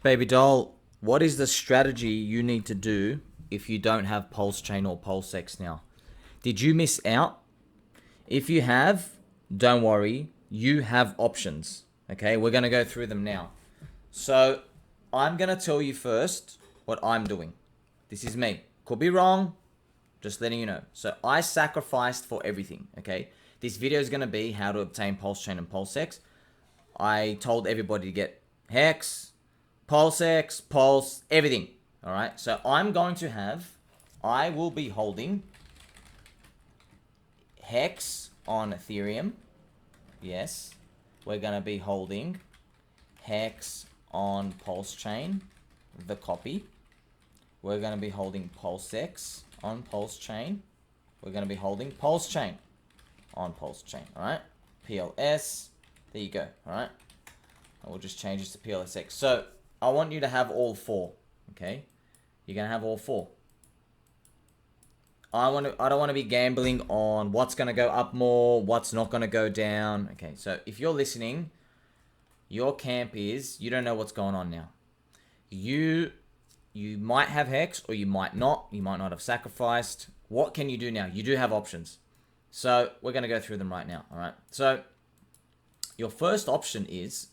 Baby doll, what is the strategy you need to do if you don't have PulseChain or PulseX now? Did you miss out? If you have, don't worry, you have options. Okay, we're going to go through them now. So I'm going to tell you first what I'm doing. This is me. Could be wrong, just letting you know. So I sacrificed for everything, okay? This video is going to be how to obtain PulseChain and PulseX. I told everybody to get PHEX, PulseX, Pulse, everything. All right. So I will be holding PHEX on Ethereum. Yes. We're going to be holding PHEX on PulseChain, the copy. We're going to be holding PulseX on PulseChain. We're going to be holding PulseChain on PulseChain. All right. PLS. There you go. All right. And we'll just change this to PLSX. So I want you to have all four. Okay. You're going to have all four. I don't want to be gambling on what's going to go up more, what's not going to go down. Okay. So if you're listening, your camp is you don't know what's going on now. You might have PHEX or you might not. You might not have sacrificed. What can you do now? You do have options. So we're going to go through them right now. All right. So your first option is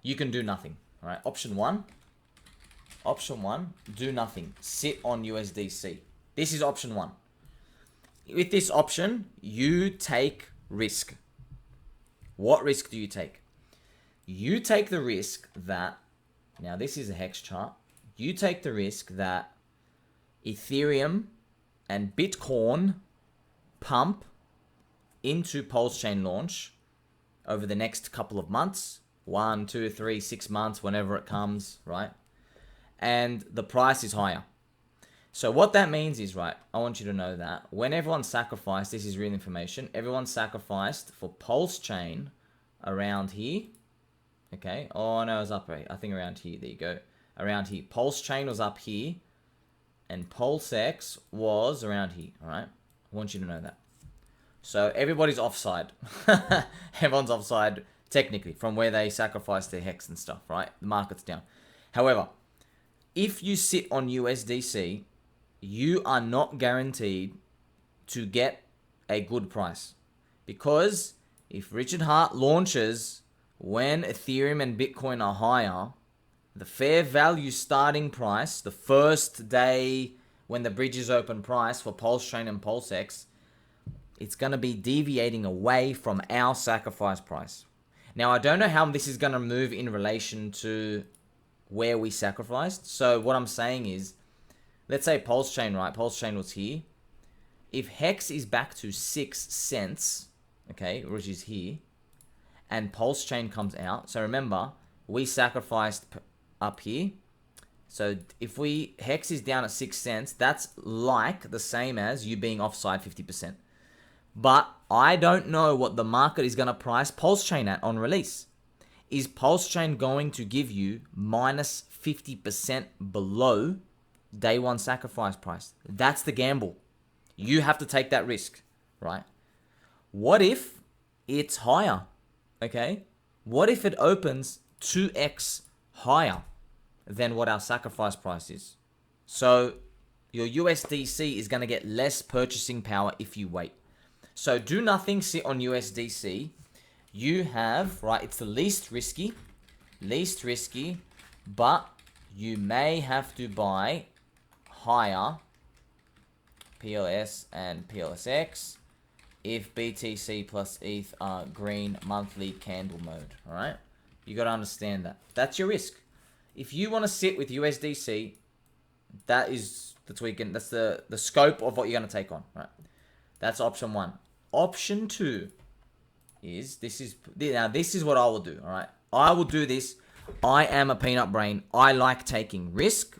you can do nothing. All right. Option one, do nothing. Sit on USDC. This is option one. With this option, you take risk. What risk do you take? You take the risk that, now this is a hex chart. You take the risk that Ethereum and Bitcoin pump into PulseChain launch over the next couple of months, 1, 2, 3, 6 months, whenever it comes, right? And the price is higher. So what that means is, right, I want you to know that when everyone sacrificed, this is real information, everyone sacrificed for PulseChain around here, okay? Oh, no, it was up, right? I think around here, there you go. Around here. PulseChain was up here, and PulseX was around here, all right? I want you to know that. So everybody's offside. Everyone's offside, technically, from where they sacrificed their HEX and stuff, right? The market's down. However, if you sit on USDC, you are not guaranteed to get a good price. Because if Richard Hart launches when Ethereum and Bitcoin are higher, the fair value starting price, the first day when the bridge is open price for PulseChain and PulseX, it's going to be deviating away from our sacrifice price. Now, I don't know how this is going to move in relation to where we sacrificed. So what I'm saying is, let's say PulseChain, right? PulseChain was here. If HEX is back to 6 cents, okay, which is here, and PulseChain comes out. So remember, we sacrificed up here. So if HEX is down at 6 cents, that's like the same as you being offside 50%. But I don't know what the market is going to price PulseChain at on release. Is PulseChain going to give you minus 50% below day one sacrifice price? That's the gamble. You have to take that risk, right? What if it's higher? Okay. What if it opens 2x higher than what our sacrifice price is? So your USDC is going to get less purchasing power if you wait. So do nothing, sit on USDC. You have, right, it's the least risky, but you may have to buy higher PLS and PLSX if BTC plus ETH are green monthly candle mode, all right? You got to understand that. That's your risk. If you want to sit with USDC, that's the scope of what you're going to take on, right? That's option one. Option two is, this is what I will do, all right? I will do this. I am a peanut brain. I like taking risk.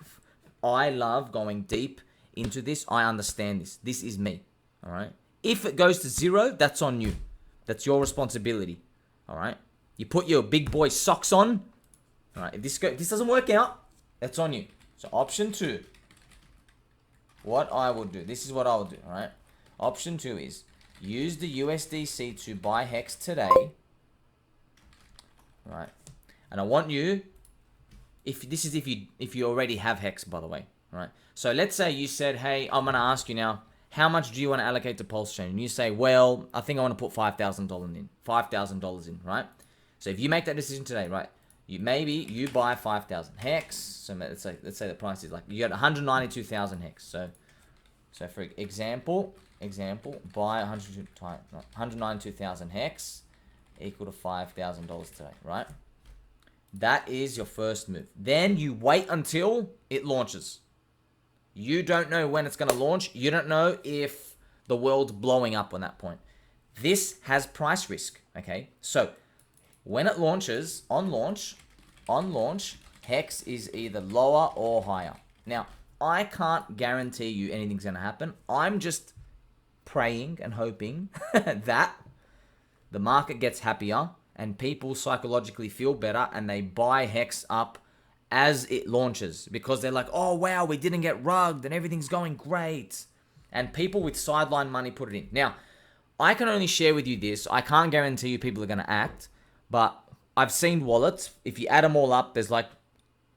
I love going deep into this. I understand this. This is me, all right? If it goes to 0, that's on you. That's your responsibility, all right? You put your big boy socks on, all right? If this doesn't work out, that's on you. So option two, what I will do, this is what I will do, all right? Option two is use the USDC to buy HEX today, right? And I want you if you already have HEX, by the way, right? So let's say you said, hey, I'm gonna ask you now, how much do you want to allocate to PulseChain? And you say, well, I think I want to put $5,000 in, right? So if you make that decision today, right, you buy 5,000 HEX. So let's say the price is like, you got 192,000 HEX. So for example, buy 192,000 HEX equal to $5,000 today, right? That is your first move. Then you wait until it launches. You don't know when it's going to launch. You don't know if the world's blowing up on that point. This has price risk, okay? So when it launches, on launch, HEX is either lower or higher. Now, I can't guarantee you anything's going to happen. I'm just praying and hoping that the market gets happier and people psychologically feel better and they buy HEX up as it launches because they're like, oh wow, we didn't get rugged and everything's going great. And people with sideline money put it in. Now, I can only share with you this. I can't guarantee you people are going to act, but I've seen wallets. If you add them all up, there's like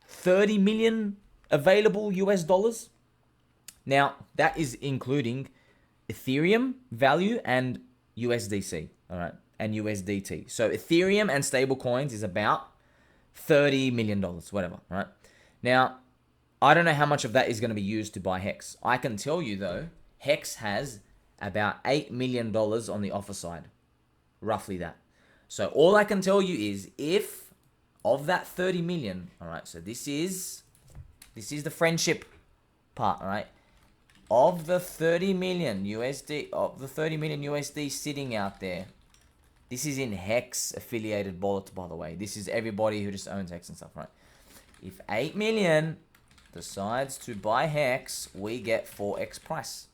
30 million available US dollars. Now, that is including Ethereum value and USDC, all right, and USDT. So Ethereum and stable coins is about $30 million, whatever, right? Now, I don't know how much of that is going to be used to buy HEX. I can tell you, though, HEX has about $8 million on the offer side, roughly that. So all I can tell you is if of that 30 million, all right, so this is the friendship part, all right? Of the 30 million USD sitting out there, this is in HEX affiliated wallets, by the way. This is everybody who just owns HEX and stuff, right? If 8 million decides to buy HEX, we get 4x price.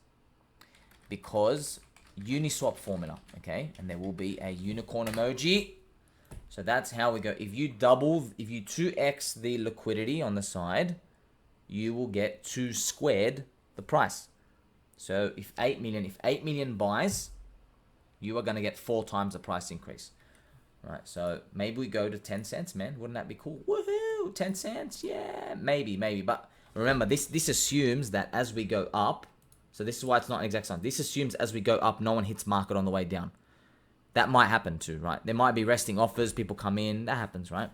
Because Uniswap formula, okay? And there will be a unicorn emoji. So that's how we go. If you 2x the liquidity on the side, you will get 2 squared the price. So if 8 million buys, you are going to get 4 times the price increase. Right, so maybe we go to 10 cents, man. Wouldn't that be cool? Woohoo! 10 cents? Yeah, maybe. But remember, this assumes that as we go up, so this is why it's not an exact science. This assumes as we go up, no one hits market on the way down. That might happen too, right? There might be resting offers, people come in. That happens, right?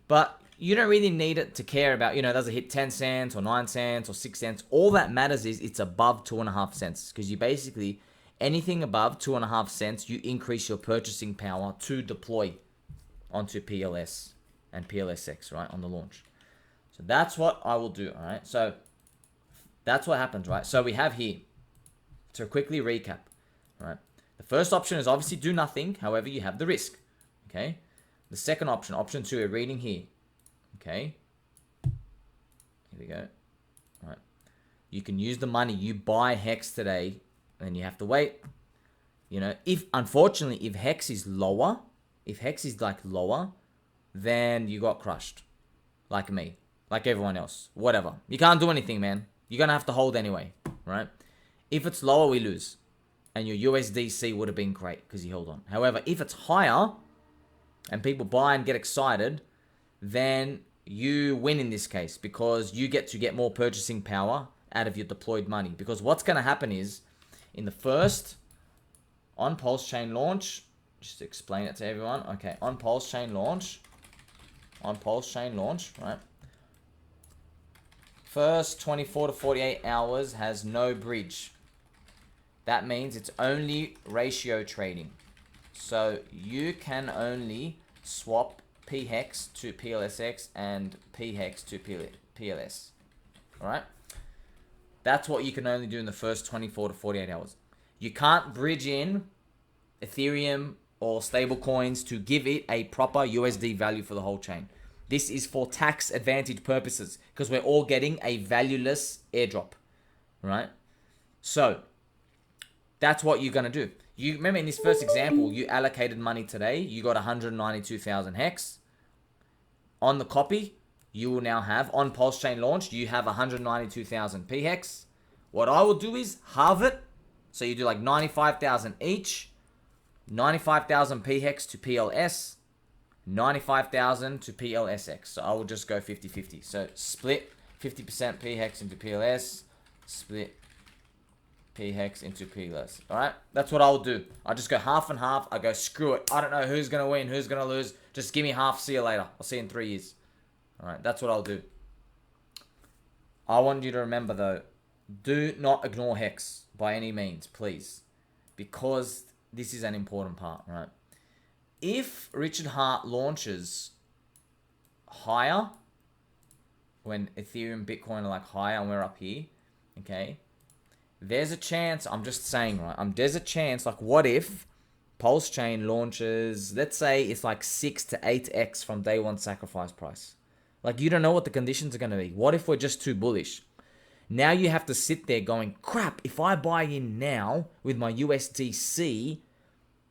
But you don't really need it to care about, does it hit 10 cents or 9 cents or 6 cents? All that matters is it's above 2.5 cents. Because you basically, anything above 2.5 cents, you increase your purchasing power to deploy onto PLS and PLSX, right, on the launch. So that's what I will do, all right? So that's what happens, right? So we have here, to quickly recap, right? The first option is obviously do nothing. However, you have the risk, okay? The second option, option 2, we're reading here, okay? Here we go, all right? You can use the money. You buy HEX today, and you have to wait. Unfortunately, if HEX is lower, then you got crushed. Like me, like everyone else, whatever. You can't do anything, man. You're going to have to hold anyway, right? If it's lower, we lose. And your USDC would have been great because you held on. However, if it's higher and people buy and get excited, then you win in this case because you get to get more purchasing power out of your deployed money. Because what's going to happen is, in the first, on PulseChain launch, just to explain it to everyone. Okay, on PulseChain launch, right? First 24 to 48 hours has no bridge. That means it's only ratio trading. So you can only swap pHEX to PLSX and pHEX to PLS. Alright? That's what you can only do in the first 24 to 48 hours. You can't bridge in Ethereum or stable coins to give it a proper USD value for the whole chain. This is for tax advantage purposes because we're all getting a valueless airdrop, right? So that's what you're going to do. You remember in this first example, you allocated money today. You got 192,000 HEX. On the copy, you will now have, on PulseChain launch, you have 192,000 pHEX. What I will do is halve it. So you do like 95,000 each. 95,000 pHEX to PLS. 95,000 to PLSX. So I will just go 50-50. So split 50% pHEX into PLS, split pHEX into PLS. Alright, that's what I'll do. I'll just go half and half. I go, screw it. I don't know who's going to win, who's going to lose. Just give me half. See you later. I'll see you in 3 years. Alright, that's what I'll do. I want you to remember though, do not ignore HEX by any means, please. Because this is an important part, right? If Richard Hart launches higher, when Ethereum, Bitcoin are like higher and we're up here, okay? There's a chance, I'm just saying, right? There's a chance, like what if PulseChain launches, let's say it's like 6 to 8x from day one sacrifice price. Like you don't know what the conditions are going to be. What if we're just too bullish? Now you have to sit there going, crap, if I buy in now with my USDC,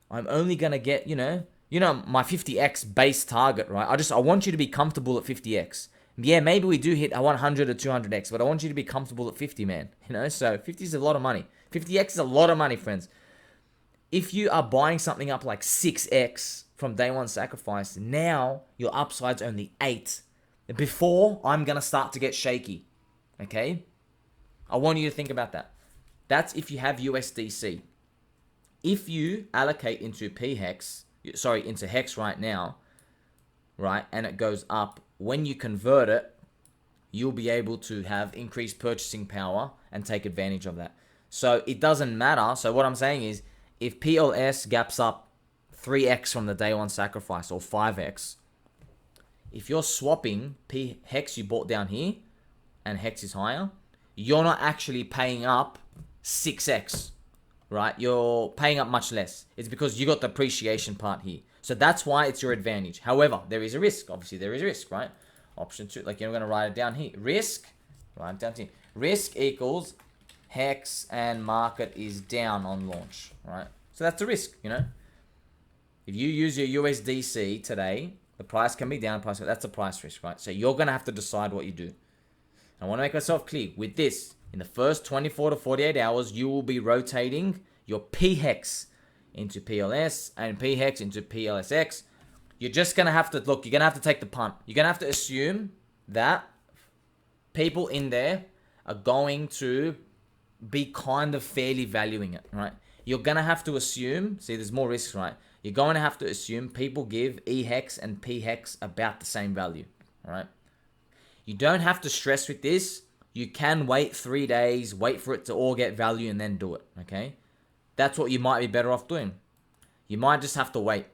I'm only going to get, you know, my 50x base target, right? I want you to be comfortable at 50x. Yeah, maybe we do hit a 100 or 200x, but I want you to be comfortable at 50, man. You know, so 50 is a lot of money. 50x is a lot of money, friends. If you are buying something up like 6x from day one sacrifice, now your upside's only 8. Before, I'm going to start to get shaky, okay? I want you to think about that. That's if you have USDC. If you allocate into pHEX, into HEX right now, right, and it goes up, when you convert it, you'll be able to have increased purchasing power and take advantage of that. So it doesn't matter. So what I'm saying is, if PLS gaps up 3x from the day one sacrifice or 5x, if you're swapping pHEX you bought down here and HEX is higher, you're not actually paying up 6x, right? You're paying up much less. It's because you got the appreciation part here. So that's why it's your advantage. However, there is a risk. Obviously, there is a risk, right? Option 2, like you're going to write it down here. Risk, write it down here. Risk equals HEX and market is down on launch, right? So that's a risk, you know? If you use your USDC today, the price can be down, that's a price risk, right? So you're going to have to decide what you do. I want to make myself clear with this. In the first 24 to 48 hours, you will be rotating your pHEX into PLS and pHEX into PLSX. You're just going to have to, look, you're going to have to take the punt. You're going to have to assume that people in there are going to be kind of fairly valuing it, right? You're going to have to assume, see, there's more risks, right? You're going to have to assume people give eHEX and pHEX about the same value, right? You don't have to stress with this. You can wait 3 days, wait for it to all get value and then do it, okay? That's what you might be better off doing. You might just have to wait,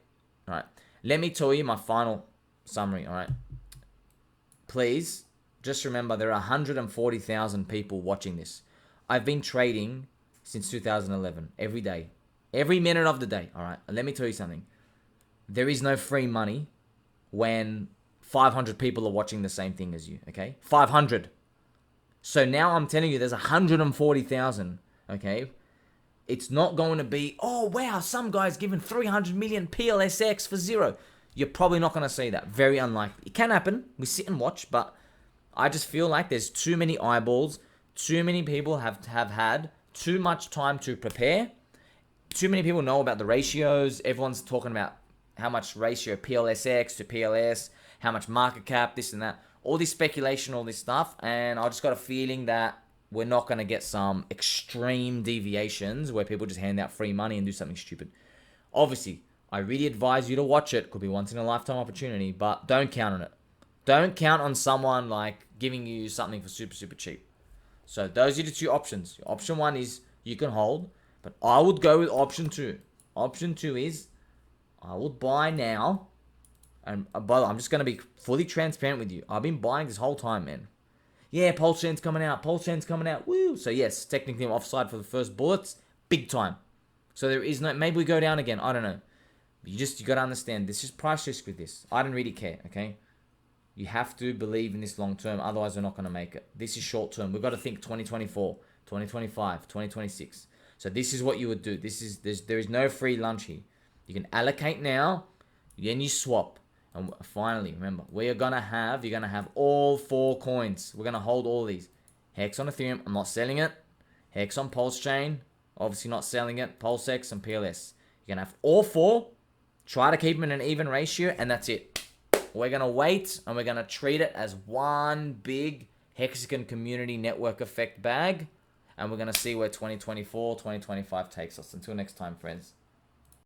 all right? Let me tell you my final summary, all right? Please, just remember there are 140,000 people watching this. I've been trading since 2011, every day. Every minute of the day, all right? And let me tell you something. There is no free money when 500 people are watching the same thing as you, okay? 500. So now I'm telling you there's 140,000, okay? It's not going to be, oh, wow, some guy's given 300 million PLSX for zero. You're probably not going to see that. Very unlikely. It can happen. We sit and watch, but I just feel like there's too many eyeballs. Too many people have had too much time to prepare. Too many people know about the ratios. Everyone's talking about how much ratio PLSX to PLS, how much market cap, this and that. All this speculation, all this stuff. And I just got a feeling that we're not going to get some extreme deviations where people just hand out free money and do something stupid. Obviously, I really advise you to watch it. Could be once in a lifetime opportunity, but don't count on it. Don't count on someone like giving you something for super, super cheap. So those are the two options. Option 1 is you can hold, but I would go with option 2. Option 2 is I would buy now. And by the way, I'm just going to be fully transparent with you. I've been buying this whole time, man. Yeah, PulseChain's coming out. PulseChain's coming out. Woo! So yes, technically I'm offside for the first bullets. Big time. So there is no, maybe we go down again. I don't know. You got to understand, this is price risk with this. I don't really care, okay? You have to believe in this long term. Otherwise, we're not going to make it. This is short term. We've got to think 2024, 2025, 2026. So this is what you would do. There is no free lunch here. You can allocate now. Then you swap. And finally, remember, you're going to have all 4 coins. We're going to hold all these. HEX on Ethereum, I'm not selling it. HEX on PulseChain, obviously not selling it. PulseX and PLS. You're going to have all 4. Try to keep them in an even ratio, and that's it. We're going to wait and we're going to treat it as one big Hexagon community network effect bag. And we're going to see where 2024, 2025 takes us. Until next time, friends.